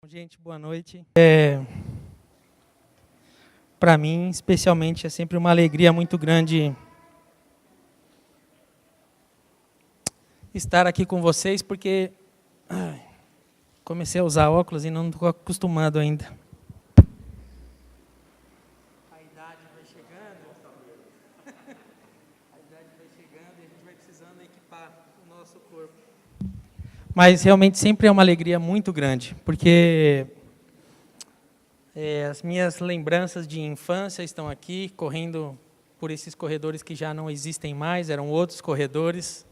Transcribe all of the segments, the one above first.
Gente, boa noite. Para mim, especialmente, é sempre uma alegria muito grande estar aqui com vocês, porque comecei a usar óculos e não estou acostumado ainda. A idade vai chegando, e a gente vai precisando equipar o nosso corpo. Mas realmente sempre é uma alegria muito grande, porque as minhas lembranças de infância estão aqui, correndo por esses corredores que já não existem mais, eram outros corredores,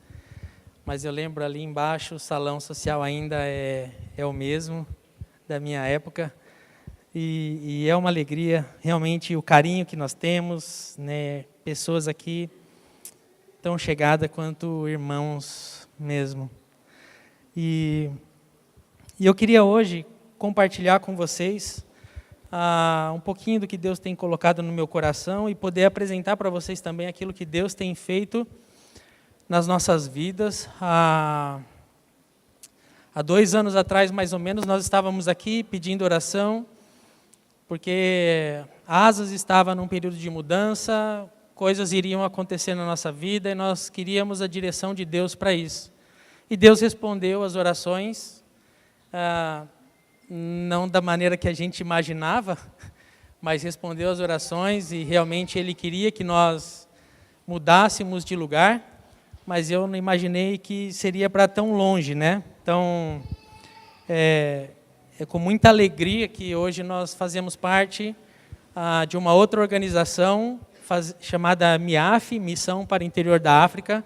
mas eu lembro ali embaixo, o salão social ainda é o mesmo, da minha época, e é uma alegria, realmente, o carinho que nós temos, né, pessoas aqui tão chegadas quanto irmãos mesmo. E eu queria hoje compartilhar com vocês um pouquinho do que Deus tem colocado no meu coração e poder apresentar para vocês também aquilo que Deus tem feito nas nossas vidas. Há 2 anos atrás, mais ou menos, nós estávamos aqui pedindo oração, porque Asas estava num período de mudança, coisas iriam acontecer na nossa vida e nós queríamos a direção de Deus para isso. E Deus respondeu as orações, não da maneira que a gente imaginava, mas respondeu as orações e realmente Ele queria que nós mudássemos de lugar, mas eu não imaginei que seria para tão longe, né? Então, é com muita alegria que hoje nós fazemos parte de uma outra organização chamada MIAF, Missão para o Interior da África.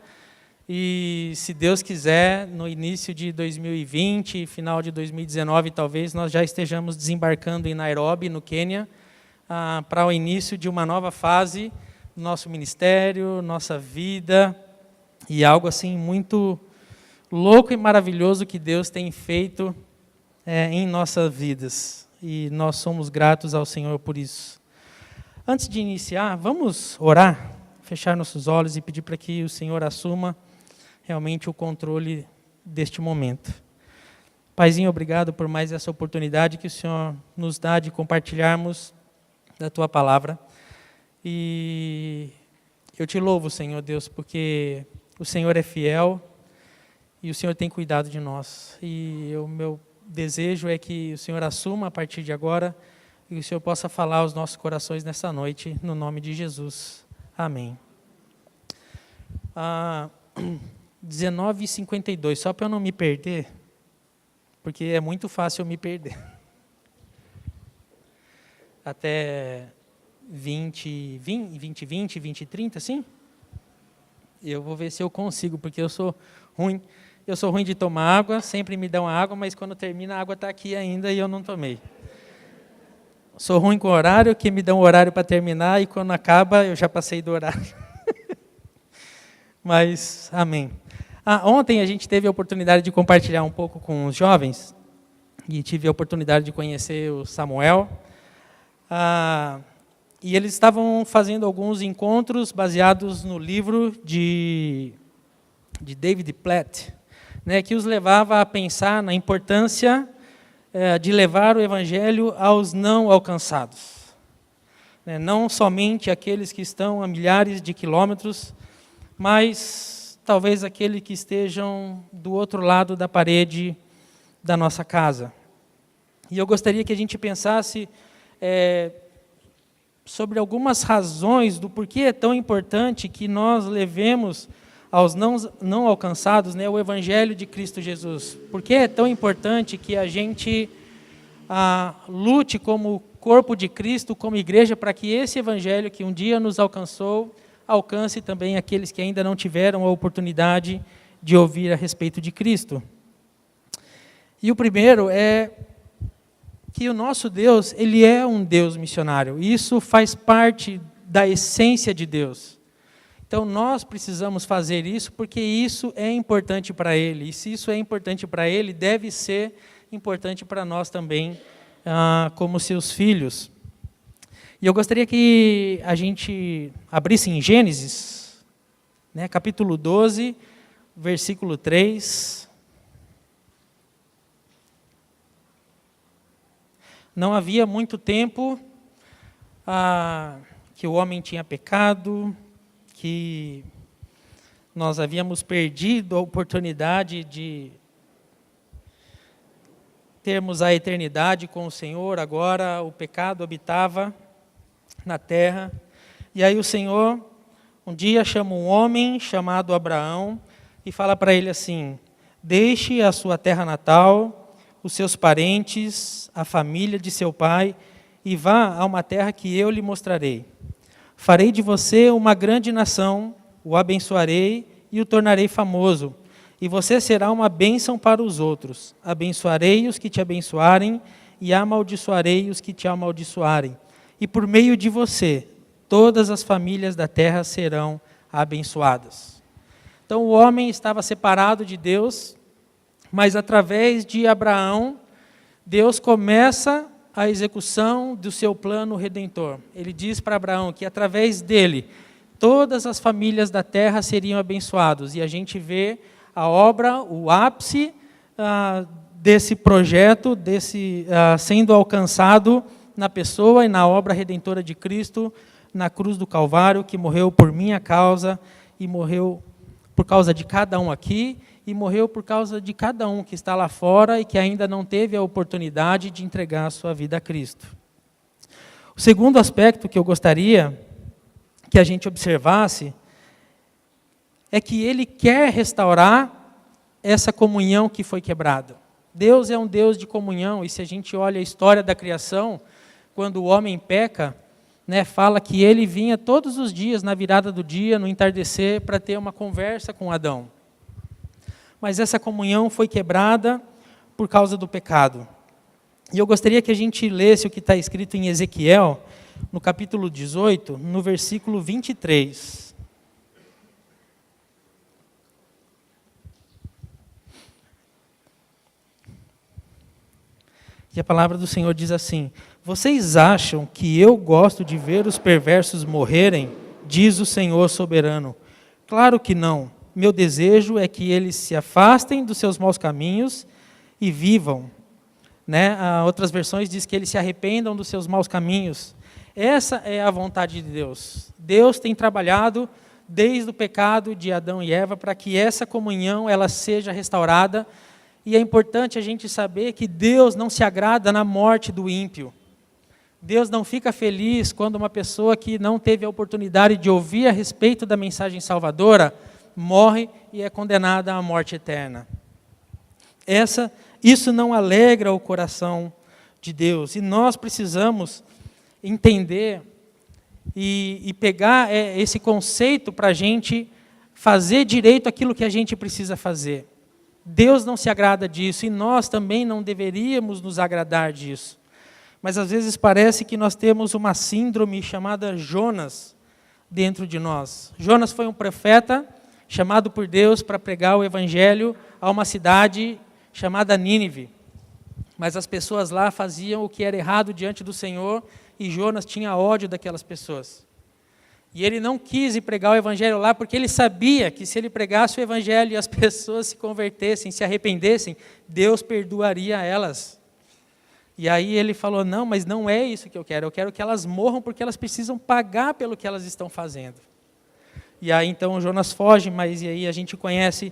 E, se Deus quiser, no início de 2020, final de 2019, talvez, nós já estejamos desembarcando em Nairobi, no Quênia, para o início de uma nova fase do nosso ministério, nossa vida, e algo assim muito louco e maravilhoso que Deus tem feito em nossas vidas. E nós somos gratos ao Senhor por isso. Antes de iniciar, vamos orar, fechar nossos olhos e pedir para que o Senhor assuma realmente o controle deste momento. Paizinho, obrigado por mais essa oportunidade que o Senhor nos dá de compartilharmos da Tua Palavra. E eu te louvo, Senhor Deus, porque o Senhor é fiel e o Senhor tem cuidado de nós. E o meu desejo é que o Senhor assuma a partir de agora e que o Senhor possa falar aos nossos corações nessa noite, no nome de Jesus. Amém. 19h52, só para eu não me perder, porque é muito fácil eu me perder. Até 20h30, assim? Eu vou ver se eu consigo, porque eu sou ruim de tomar água, sempre me dão água, mas quando termina a água está aqui ainda e eu não tomei. Sou ruim com o horário, que me dão o horário para terminar e quando acaba eu já passei do horário. Mas, amém. Ontem a gente teve a oportunidade de compartilhar um pouco com os jovens e tive a oportunidade de conhecer o Samuel. E eles estavam fazendo alguns encontros baseados no livro de David Platt, né, que os levava a pensar na importância de levar o Evangelho aos não alcançados. Né, não somente aqueles que estão a milhares de quilômetros, mas talvez aqueles que estejam do outro lado da parede da nossa casa. E eu gostaria que a gente pensasse sobre algumas razões do porquê é tão importante que nós levemos aos não alcançados, né, o Evangelho de Cristo Jesus. Por que é tão importante que a gente lute como corpo de Cristo, como igreja, para que esse Evangelho que um dia nos alcançou, alcance também aqueles que ainda não tiveram a oportunidade de ouvir a respeito de Cristo. E o primeiro é que o nosso Deus, Ele é um Deus missionário. Isso faz parte da essência de Deus. Então, nós precisamos fazer isso porque isso é importante para Ele. E se isso é importante para Ele, deve ser importante para nós também, como seus filhos. E eu gostaria que a gente abrisse em Gênesis, né, capítulo 12, versículo 3. Não havia muito tempo que o homem tinha pecado, que nós havíamos perdido a oportunidade de termos a eternidade com o Senhor. Agora o pecado habitava na terra. E aí o Senhor um dia chama um homem chamado Abraão e fala para ele assim: deixe a sua terra natal, os seus parentes, a família de seu pai, e vá a uma terra que eu lhe mostrarei. Farei de você uma grande nação, o abençoarei e o tornarei famoso, e você será uma bênção para os outros. Abençoarei os que te abençoarem, e amaldiçoarei os que te amaldiçoarem. E por meio de você, todas as famílias da terra serão abençoadas. Então o homem estava separado de Deus, mas através de Abraão, Deus começa a execução do seu plano redentor. Ele diz para Abraão que através dele, todas as famílias da terra seriam abençoadas. E a gente vê a obra, o ápice desse projeto, sendo alcançado na pessoa e na obra redentora de Cristo, na cruz do Calvário, que morreu por minha causa, e morreu por causa de cada um aqui, e morreu por causa de cada um que está lá fora e que ainda não teve a oportunidade de entregar a sua vida a Cristo. O segundo aspecto que eu gostaria que a gente observasse é que Ele quer restaurar essa comunhão que foi quebrada. Deus é um Deus de comunhão, e se a gente olha a história da criação, quando o homem peca, fala que ele vinha todos os dias, na virada do dia, no entardecer, para ter uma conversa com Adão. Mas essa comunhão foi quebrada por causa do pecado. E eu gostaria que a gente lesse o que está escrito em Ezequiel, no capítulo 18, no versículo 23. E a palavra do Senhor diz assim: vocês acham que eu gosto de ver os perversos morrerem? Diz o Senhor soberano. Claro que não. Meu desejo é que eles se afastem dos seus maus caminhos e vivam. Outras versões diz que eles se arrependam dos seus maus caminhos. Essa é a vontade de Deus. Deus tem trabalhado desde o pecado de Adão e Eva para que essa comunhão ela seja restaurada. E é importante a gente saber que Deus não se agrada na morte do ímpio. Deus não fica feliz quando uma pessoa que não teve a oportunidade de ouvir a respeito da mensagem salvadora morre e é condenada à morte eterna. Isso não alegra o coração de Deus. E nós precisamos entender e pegar esse conceito para a gente fazer direito aquilo que a gente precisa fazer. Deus não se agrada disso e nós também não deveríamos nos agradar disso. Mas às vezes parece que nós temos uma síndrome chamada Jonas dentro de nós. Jonas foi um profeta chamado por Deus para pregar o evangelho a uma cidade chamada Nínive. Mas as pessoas lá faziam o que era errado diante do Senhor e Jonas tinha ódio daquelas pessoas. E ele não quis ir pregar o evangelho lá porque ele sabia que se ele pregasse o evangelho e as pessoas se convertessem, se arrependessem, Deus perdoaria elas. E aí ele falou, não, mas não é isso que eu quero que elas morram porque elas precisam pagar pelo que elas estão fazendo. E aí então Jonas foge, mas e aí a gente conhece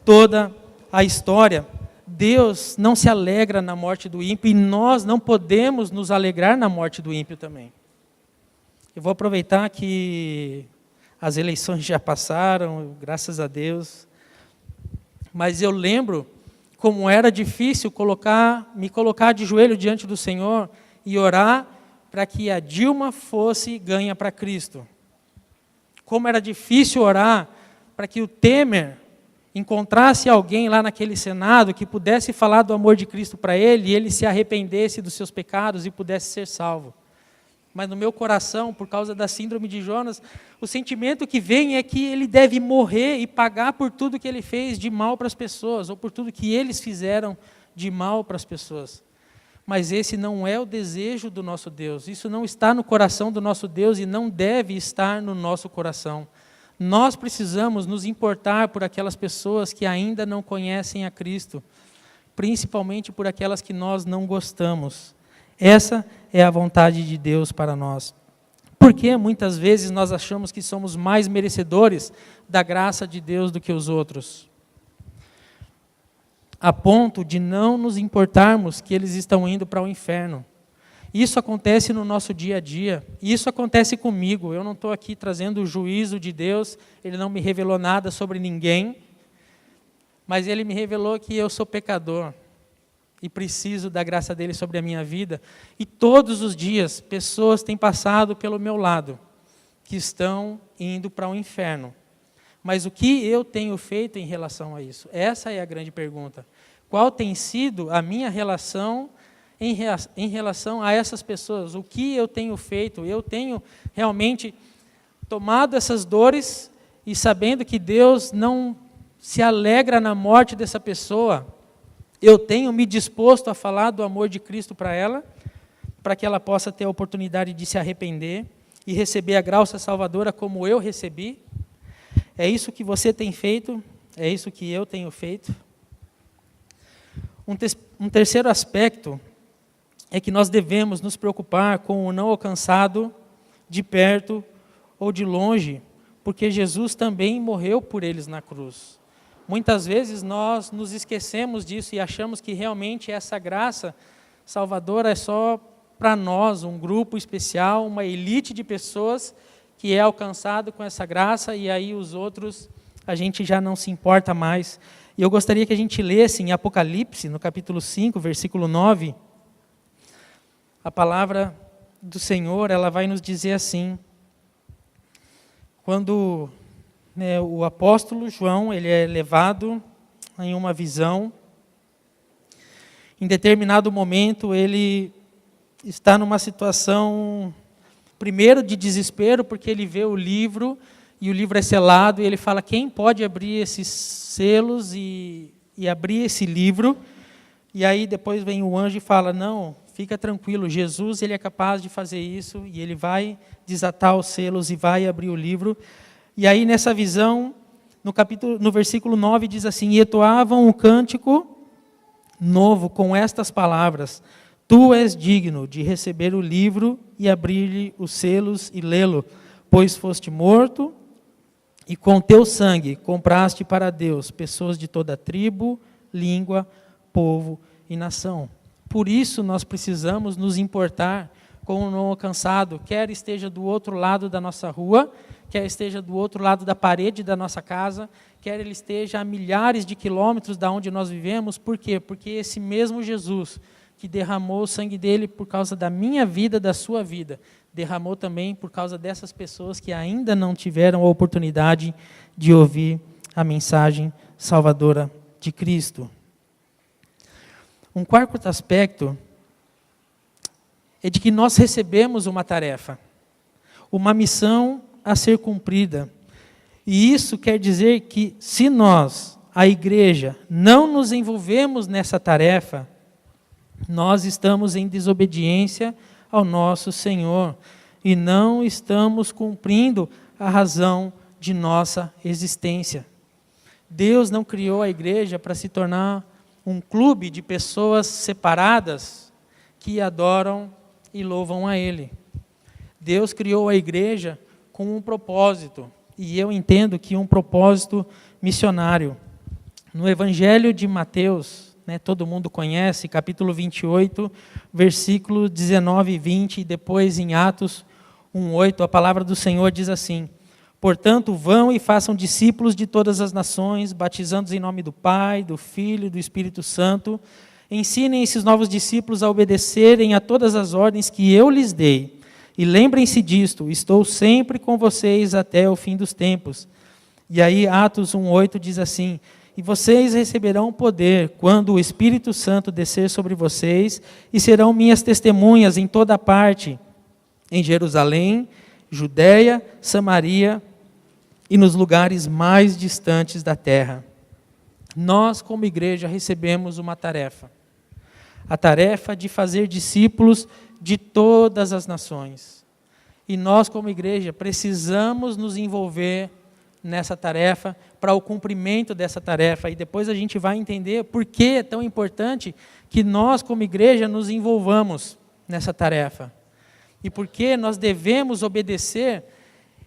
toda a história. Deus não se alegra na morte do ímpio e nós não podemos nos alegrar na morte do ímpio também. Eu vou aproveitar que as eleições já passaram, graças a Deus, mas eu lembro como era difícil me colocar de joelho diante do Senhor e orar para que a Dilma fosse ganha para Cristo. Como era difícil orar para que o Temer encontrasse alguém lá naquele Senado que pudesse falar do amor de Cristo para ele e ele se arrependesse dos seus pecados e pudesse ser salvo. Mas no meu coração, por causa da síndrome de Jonas, o sentimento que vem é que ele deve morrer e pagar por tudo que ele fez de mal para as pessoas, ou por tudo que eles fizeram de mal para as pessoas. Mas esse não é o desejo do nosso Deus, isso não está no coração do nosso Deus e não deve estar no nosso coração. Nós precisamos nos importar por aquelas pessoas que ainda não conhecem a Cristo, principalmente por aquelas que nós não gostamos. Essa é a vontade de Deus para nós. Porque muitas vezes nós achamos que somos mais merecedores da graça de Deus do que os outros, a ponto de não nos importarmos que eles estão indo para o inferno. Isso acontece no nosso dia a dia, isso acontece comigo. Eu não estou aqui trazendo o juízo de Deus, Ele não me revelou nada sobre ninguém, mas Ele me revelou que eu sou pecador e preciso da graça dele sobre a minha vida. E todos os dias, pessoas têm passado pelo meu lado, que estão indo para o inferno. Mas o que eu tenho feito em relação a isso? Essa é a grande pergunta. Qual tem sido a minha relação em relação a essas pessoas? O que eu tenho feito? Eu tenho realmente tomado essas dores e sabendo que Deus não se alegra na morte dessa pessoa, eu tenho me disposto a falar do amor de Cristo para ela, para que ela possa ter a oportunidade de se arrepender e receber a graça salvadora como eu recebi? É isso que você tem feito? É isso que eu tenho feito? Um terceiro aspecto é que nós devemos nos preocupar com o não alcançado de perto ou de longe, porque Jesus também morreu por eles na cruz. Muitas vezes nós nos esquecemos disso e achamos que realmente essa graça salvadora é só para nós, um grupo especial, uma elite de pessoas que é alcançado com essa graça, e aí os outros a gente já não se importa mais. E eu gostaria que a gente lesse em Apocalipse, no capítulo 5, versículo 9, a palavra do Senhor, ela vai nos dizer assim: quando o apóstolo João, ele é levado em uma visão, em determinado momento ele está numa situação, primeiro de desespero, porque ele vê o livro, e o livro é selado, e ele fala: quem pode abrir esses selos e abrir esse livro? E aí depois vem o anjo e fala: não, fica tranquilo, Jesus ele é capaz de fazer isso, e ele vai desatar os selos e vai abrir o livro. E aí nessa visão, no versículo 9 diz assim: e entoavam um cântico novo com estas palavras: tu és digno de receber o livro e abrir-lhe os selos e lê-lo, pois foste morto e com teu sangue compraste para Deus pessoas de toda tribo, língua, povo e nação. Por isso nós precisamos nos importar com o não alcançado, quer esteja do outro lado da nossa rua, quer esteja do outro lado da parede da nossa casa, quer ele esteja a milhares de quilômetros da onde nós vivemos. Por quê? Porque esse mesmo Jesus que derramou o sangue dele por causa da minha vida, da sua vida, derramou também por causa dessas pessoas que ainda não tiveram a oportunidade de ouvir a mensagem salvadora de Cristo. Um quarto aspecto é de que nós recebemos uma tarefa, uma missão a ser cumprida. E isso quer dizer que se nós, a igreja, não nos envolvemos nessa tarefa, nós estamos em desobediência ao nosso Senhor e não estamos cumprindo a razão de nossa existência. Deus não criou a igreja para se tornar um clube de pessoas separadas que adoram e louvam a Ele. Deus criou a igreja com um propósito, e eu entendo que um propósito missionário. No Evangelho de Mateus, todo mundo conhece, capítulo 28, versículo 19 e 20, e depois em Atos 1:8, a palavra do Senhor diz assim: portanto, vão e façam discípulos de todas as nações, batizando-os em nome do Pai, do Filho e do Espírito Santo. Ensinem esses novos discípulos a obedecerem a todas as ordens que eu lhes dei. E lembrem-se disto, estou sempre com vocês até o fim dos tempos. E aí Atos 1:8 diz assim: e vocês receberão poder quando o Espírito Santo descer sobre vocês, e serão minhas testemunhas em toda parte, em Jerusalém, Judeia, Samaria e nos lugares mais distantes da terra. Nós, como igreja, recebemos uma tarefa. A tarefa de fazer discípulos de todas as nações. E nós, como igreja, precisamos nos envolver nessa tarefa, para o cumprimento dessa tarefa. E depois a gente vai entender por que é tão importante que nós, como igreja, nos envolvamos nessa tarefa. E por que nós devemos obedecer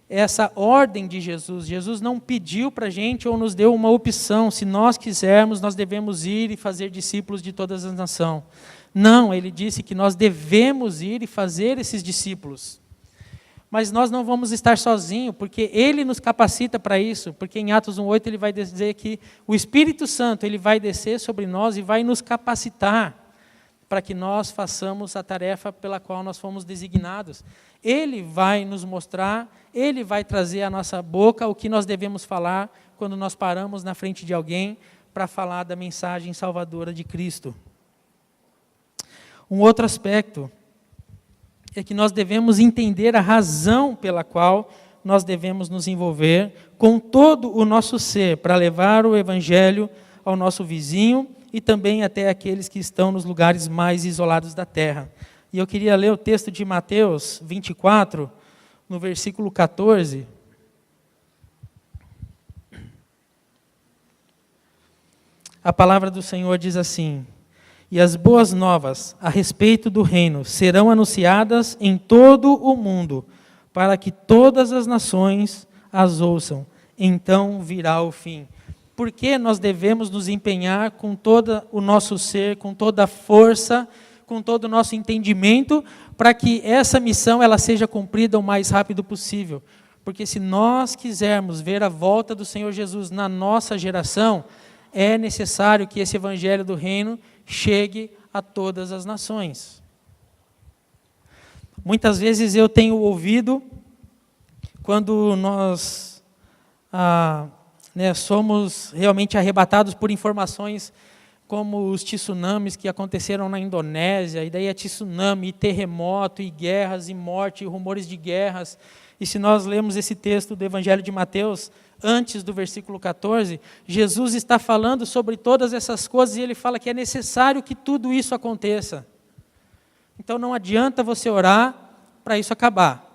essa ordem de Jesus. Jesus não pediu para a gente ou nos deu uma opção. Se nós quisermos, nós devemos ir e fazer discípulos de todas as nações. Não, ele disse que nós devemos ir e fazer esses discípulos. Mas nós não vamos estar sozinhos, porque ele nos capacita para isso. Porque em Atos 1:8 ele vai dizer que o Espírito Santo ele vai descer sobre nós e vai nos capacitar para que nós façamos a tarefa pela qual nós fomos designados. Ele vai nos mostrar, ele vai trazer à nossa boca o que nós devemos falar quando nós paramos na frente de alguém para falar da mensagem salvadora de Cristo. Um outro aspecto é que nós devemos entender a razão pela qual nós devemos nos envolver com todo o nosso ser para levar o Evangelho ao nosso vizinho e também até aqueles que estão nos lugares mais isolados da terra. E eu queria ler o texto de Mateus 24, no versículo 14. A palavra do Senhor diz assim: e as boas novas a respeito do reino serão anunciadas em todo o mundo, para que todas as nações as ouçam. Então virá o fim. Por que nós devemos nos empenhar com todo o nosso ser, com toda a força, com todo o nosso entendimento, para que essa missão ela seja cumprida o mais rápido possível? Porque se nós quisermos ver a volta do Senhor Jesus na nossa geração, é necessário que esse evangelho do reino chegue a todas as nações. Muitas vezes eu tenho ouvido, quando nós somos realmente arrebatados por informações como os tsunamis que aconteceram na Indonésia, e daí é tsunami, e terremoto, e guerras, e morte, e rumores de guerras. E se nós lemos esse texto do Evangelho de Mateus, antes do versículo 14, Jesus está falando sobre todas essas coisas, e ele fala que é necessário que tudo isso aconteça. Então não adianta você orar para isso acabar,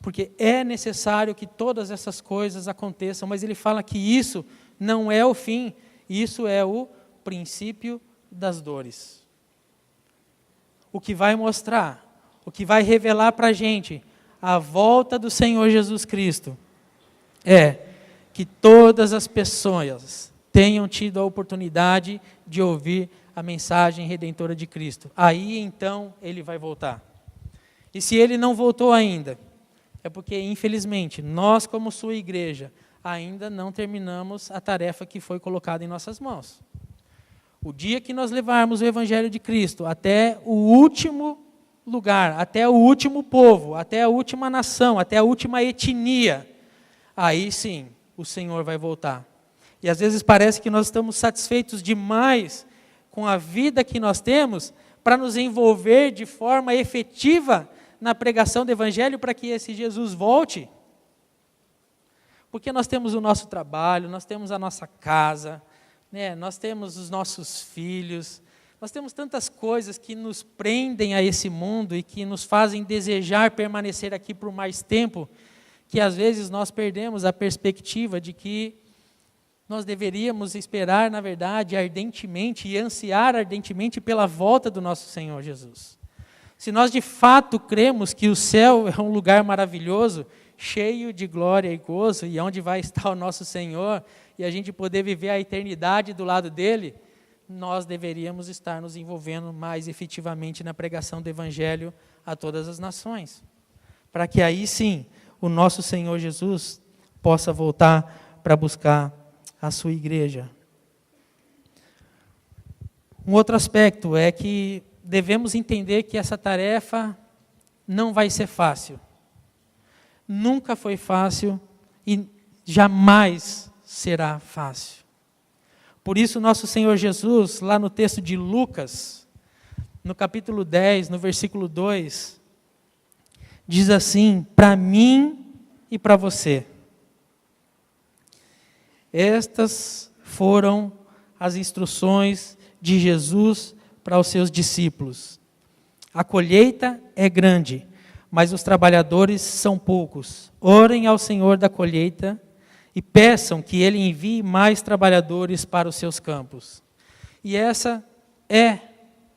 porque é necessário que todas essas coisas aconteçam, mas ele fala que isso não é o fim, isso é o princípio das dores. O que vai mostrar, o que vai revelar para a gente a volta do Senhor Jesus Cristo é que todas as pessoas tenham tido a oportunidade de ouvir a mensagem redentora de Cristo. Aí então ele vai voltar. E se ele não voltou ainda, é porque, infelizmente, nós, como sua igreja, ainda não terminamos a tarefa que foi colocada em nossas mãos. O dia que nós levarmos o Evangelho de Cristo até o último lugar, até o último povo, até a última nação, até a última etnia, aí sim o Senhor vai voltar. E às vezes parece que nós estamos satisfeitos demais com a vida que nós temos para nos envolver de forma efetiva na pregação do Evangelho para que esse Jesus volte. Porque nós temos o nosso trabalho, nós temos a nossa casa, nós temos os nossos filhos, nós temos tantas coisas que nos prendem a esse mundo e que nos fazem desejar permanecer aqui por mais tempo, que às vezes nós perdemos a perspectiva de que nós deveríamos esperar, na verdade, ardentemente e ansiar ardentemente pela volta do nosso Senhor Jesus. Se nós de fato cremos que o céu é um lugar maravilhoso, cheio de glória e gozo, e onde vai estar o nosso Senhor, e a gente poder viver a eternidade do lado dele, nós deveríamos estar nos envolvendo mais efetivamente na pregação do Evangelho a todas as nações, para que aí sim o nosso Senhor Jesus possa voltar para buscar a sua igreja. Um outro aspecto é que devemos entender que essa tarefa não vai ser fácil. Nunca foi fácil e jamais será fácil. Por isso, nosso Senhor Jesus, lá no texto de Lucas, no capítulo 10, no versículo 2, diz assim: para mim e para você. Estas foram as instruções de Jesus para os seus discípulos. A colheita é grande, mas os trabalhadores são poucos. Orem ao Senhor da colheita e peçam que Ele envie mais trabalhadores para os seus campos. E essa é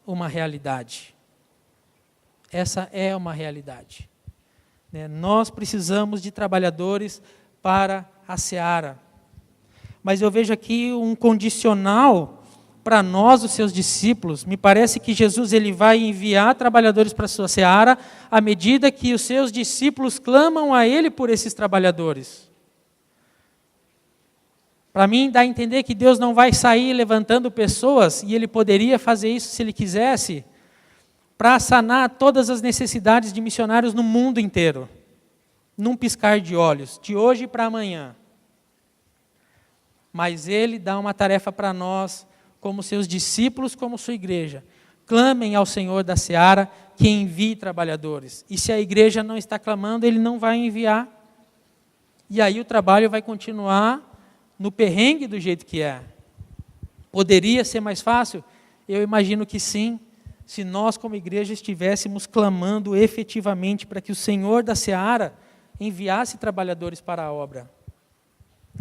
uma realidade. Essa é uma realidade. Nós precisamos de trabalhadores para a seara. Mas eu vejo aqui um condicional para nós, os seus discípulos. Me parece que Jesus ele vai enviar trabalhadores para a sua seara à medida que os seus discípulos clamam a Ele por esses trabalhadores. Para mim, dá a entender que Deus não vai sair levantando pessoas, e Ele poderia fazer isso se Ele quisesse, para sanar todas as necessidades de missionários no mundo inteiro, num piscar de olhos, de hoje para amanhã. Mas Ele dá uma tarefa para nós, como seus discípulos, como sua igreja. Clamem ao Senhor da seara que envie trabalhadores. E se a igreja não está clamando, Ele não vai enviar. E aí o trabalho vai continuar no perrengue do jeito que é. Poderia ser mais fácil? Eu imagino que sim, se nós como igreja estivéssemos clamando efetivamente para que o Senhor da seara enviasse trabalhadores para a obra.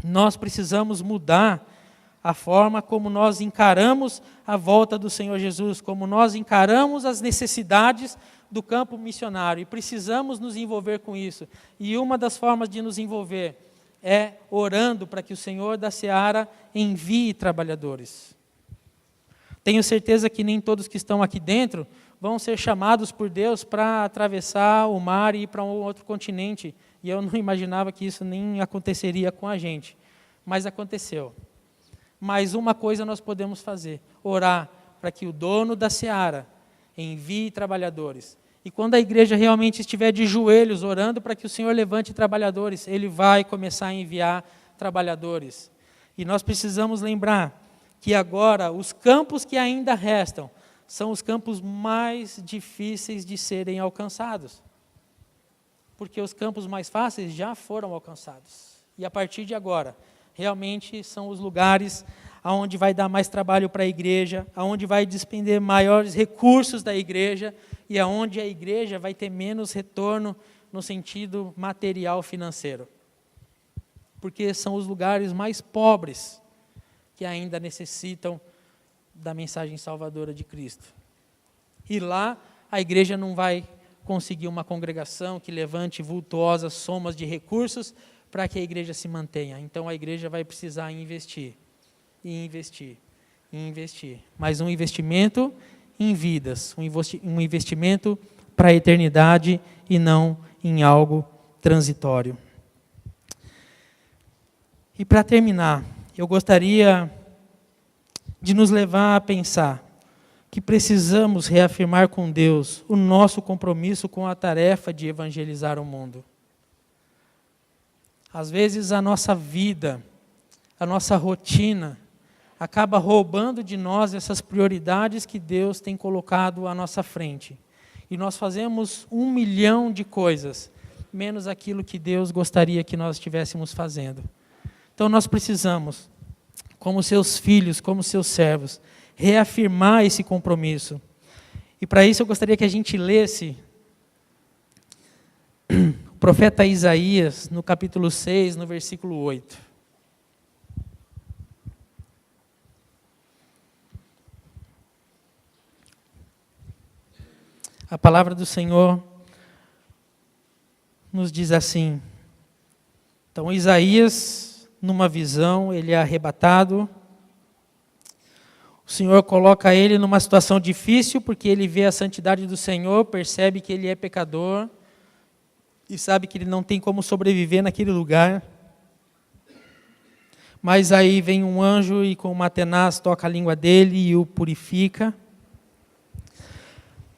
Nós precisamos mudar a forma como nós encaramos a volta do Senhor Jesus, como nós encaramos as necessidades do campo missionário, e precisamos nos envolver com isso. E uma das formas de nos envolver é orando para que o Senhor da seara envie trabalhadores. Tenho certeza que nem todos que estão aqui dentro vão ser chamados por Deus para atravessar o mar e ir para um outro continente. E eu não imaginava que isso nem aconteceria com a gente. Mas aconteceu. Mas uma coisa nós podemos fazer: orar para que o dono da seara envie trabalhadores. E quando a igreja realmente estiver de joelhos orando para que o Senhor levante trabalhadores, Ele vai começar a enviar trabalhadores. E nós precisamos lembrar que agora os campos que ainda restam são os campos mais difíceis de serem alcançados. Porque os campos mais fáceis já foram alcançados. E a partir de agora, realmente são os lugares onde vai dar mais trabalho para a igreja, onde vai despender maiores recursos da igreja, e aonde a igreja vai ter menos retorno no sentido material financeiro. Porque são os lugares mais pobres que ainda necessitam da mensagem salvadora de Cristo. E lá a igreja não vai conseguir uma congregação que levante vultuosas somas de recursos para que a igreja se mantenha. Então a igreja vai precisar investir, e investir, e investir. Mas um investimento em vidas, um investimento para a eternidade e não em algo transitório. E para terminar, eu gostaria de nos levar a pensar que precisamos reafirmar com Deus o nosso compromisso com a tarefa de evangelizar o mundo. Às vezes a nossa vida, a nossa rotina, acaba roubando de nós essas prioridades que Deus tem colocado à nossa frente. E nós fazemos 1 milhão de coisas, menos aquilo que Deus gostaria que nós estivéssemos fazendo. Então nós precisamos, como seus filhos, como seus servos, reafirmar esse compromisso. E para isso eu gostaria que a gente lesse o profeta Isaías, no capítulo 6, no versículo 8. A palavra do Senhor nos diz assim. Então, Isaías, numa visão, ele é arrebatado. O Senhor coloca ele numa situação difícil, porque ele vê a santidade do Senhor, percebe que ele é pecador e sabe que ele não tem como sobreviver naquele lugar. Mas aí vem um anjo e com uma tenaz toca a língua dele e o purifica.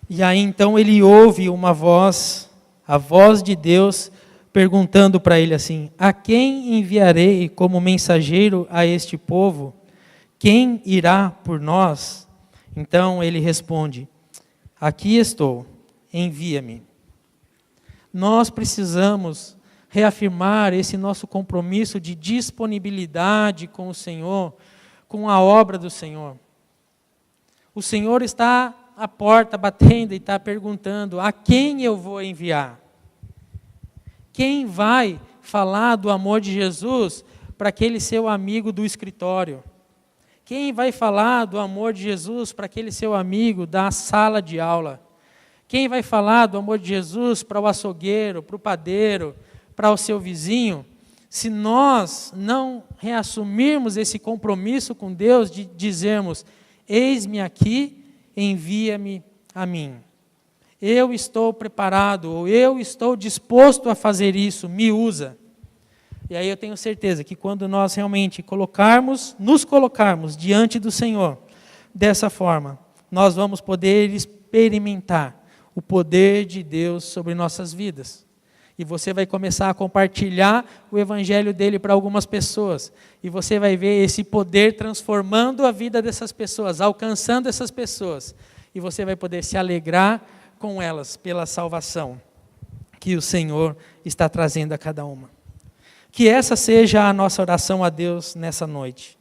E aí então ele ouve uma voz, a voz de Deus, perguntando para ele assim: a quem enviarei como mensageiro a este povo? Quem irá por nós? Então ele responde: aqui estou, envia-me. Nós precisamos reafirmar esse nosso compromisso de disponibilidade com o Senhor, com a obra do Senhor. O Senhor está à porta batendo e está perguntando: a quem eu vou enviar? Quem vai falar do amor de Jesus para aquele seu amigo do escritório? Quem vai falar do amor de Jesus para aquele seu amigo da sala de aula? Quem vai falar do amor de Jesus para o açougueiro, para o padeiro, para o seu vizinho, se nós não reassumirmos esse compromisso com Deus de dizermos: eis-me aqui, envia-me a mim. Eu estou preparado, ou eu estou disposto a fazer isso, me usa. E aí eu tenho certeza que quando nós realmente nos colocarmos diante do Senhor, dessa forma, nós vamos poder experimentar o poder de Deus sobre nossas vidas. E você vai começar a compartilhar o evangelho dele para algumas pessoas. E você vai ver esse poder transformando a vida dessas pessoas, alcançando essas pessoas. E você vai poder se alegrar com elas pela salvação que o Senhor está trazendo a cada uma. Que essa seja a nossa oração a Deus nessa noite.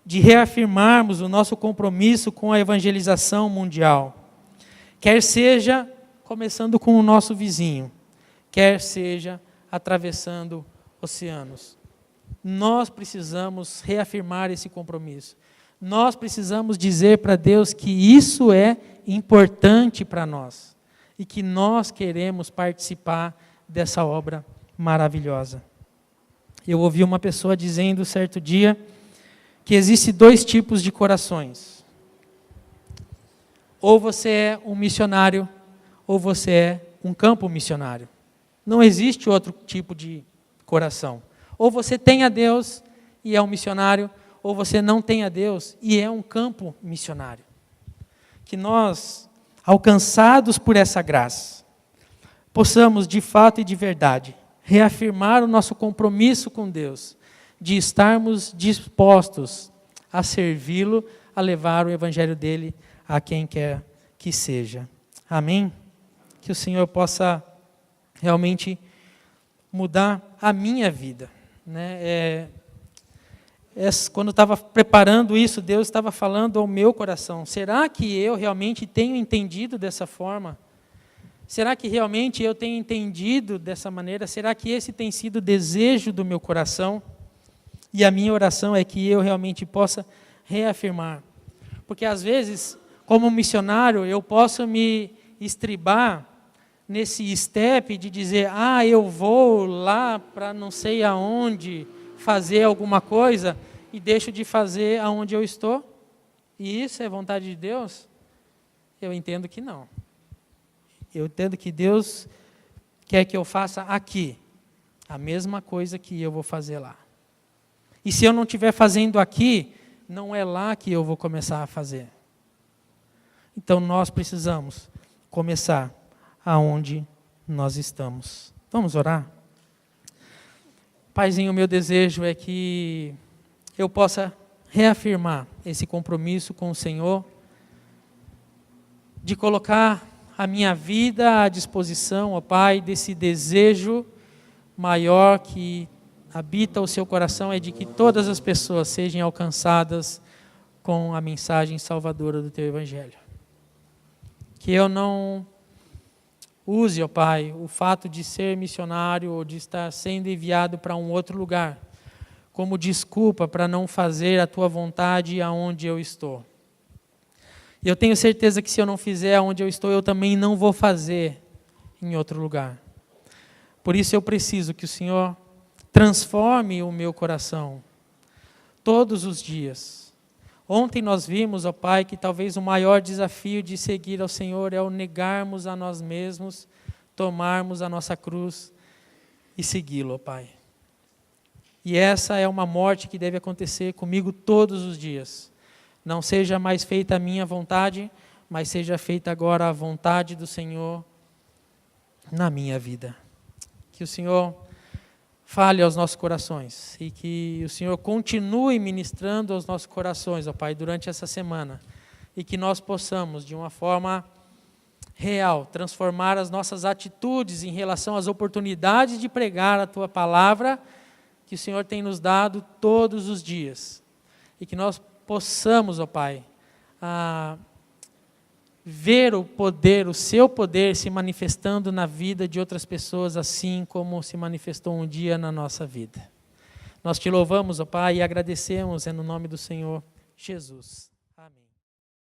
De reafirmarmos o nosso compromisso com a evangelização mundial. Quer seja começando com o nosso vizinho, quer seja atravessando oceanos. Nós precisamos reafirmar esse compromisso. Nós precisamos dizer para Deus que isso é importante para nós e que nós queremos participar dessa obra maravilhosa. Eu ouvi uma pessoa dizendo certo dia que existem 2 tipos de corações. Ou você é um missionário, ou você é um campo missionário. Não existe outro tipo de coração. Ou você tem a Deus e é um missionário, ou você não tem a Deus e é um campo missionário. Que nós, alcançados por essa graça, possamos de fato e de verdade reafirmar o nosso compromisso com Deus, de estarmos dispostos a servi-lo, a levar o evangelho dele a quem quer que seja. Amém? Que o Senhor possa realmente mudar a minha vida. Né? Quando eu estava preparando isso, Deus estava falando ao meu coração. Será que eu realmente tenho entendido dessa forma? Será que realmente eu tenho entendido dessa maneira? Será que esse tem sido o desejo do meu coração? E a minha oração é que eu realmente possa reafirmar. Porque às vezes, como missionário, eu posso me estribar nesse step de dizer: eu vou lá para não sei aonde fazer alguma coisa e deixo de fazer aonde eu estou. E isso é vontade de Deus? Eu entendo que não. Eu entendo que Deus quer que eu faça aqui a mesma coisa que eu vou fazer lá. E se eu não estiver fazendo aqui, não é lá que eu vou começar a fazer. Então nós precisamos começar aonde nós estamos. Vamos orar? Paizinho, o meu desejo é que eu possa reafirmar esse compromisso com o Senhor, de colocar a minha vida à disposição, ó Pai, desse desejo maior que habita o seu coração, é de que todas as pessoas sejam alcançadas com a mensagem salvadora do Teu Evangelho. Que eu não use, ó Pai, o fato de ser missionário ou de estar sendo enviado para um outro lugar como desculpa para não fazer a Tua vontade aonde eu estou. E eu tenho certeza que se eu não fizer aonde eu estou, eu também não vou fazer em outro lugar. Por isso eu preciso que o Senhor transforme o meu coração todos os dias. Ontem nós vimos, ó Pai, que talvez o maior desafio de seguir ao Senhor é o negarmos a nós mesmos, tomarmos a nossa cruz e segui-lo, ó Pai. E essa é uma morte que deve acontecer comigo todos os dias. Não seja mais feita a minha vontade, mas seja feita agora a vontade do Senhor na minha vida. Que o Senhor fale aos nossos corações e que o Senhor continue ministrando aos nossos corações, ó Pai, durante essa semana. E que nós possamos, de uma forma real, transformar as nossas atitudes em relação às oportunidades de pregar a Tua palavra que o Senhor tem nos dado todos os dias. E que nós possamos, ó Pai, ver o poder, o Seu poder se manifestando na vida de outras pessoas, assim como se manifestou um dia na nossa vida. Nós Te louvamos, ó Pai, e agradecemos no nome do Senhor Jesus.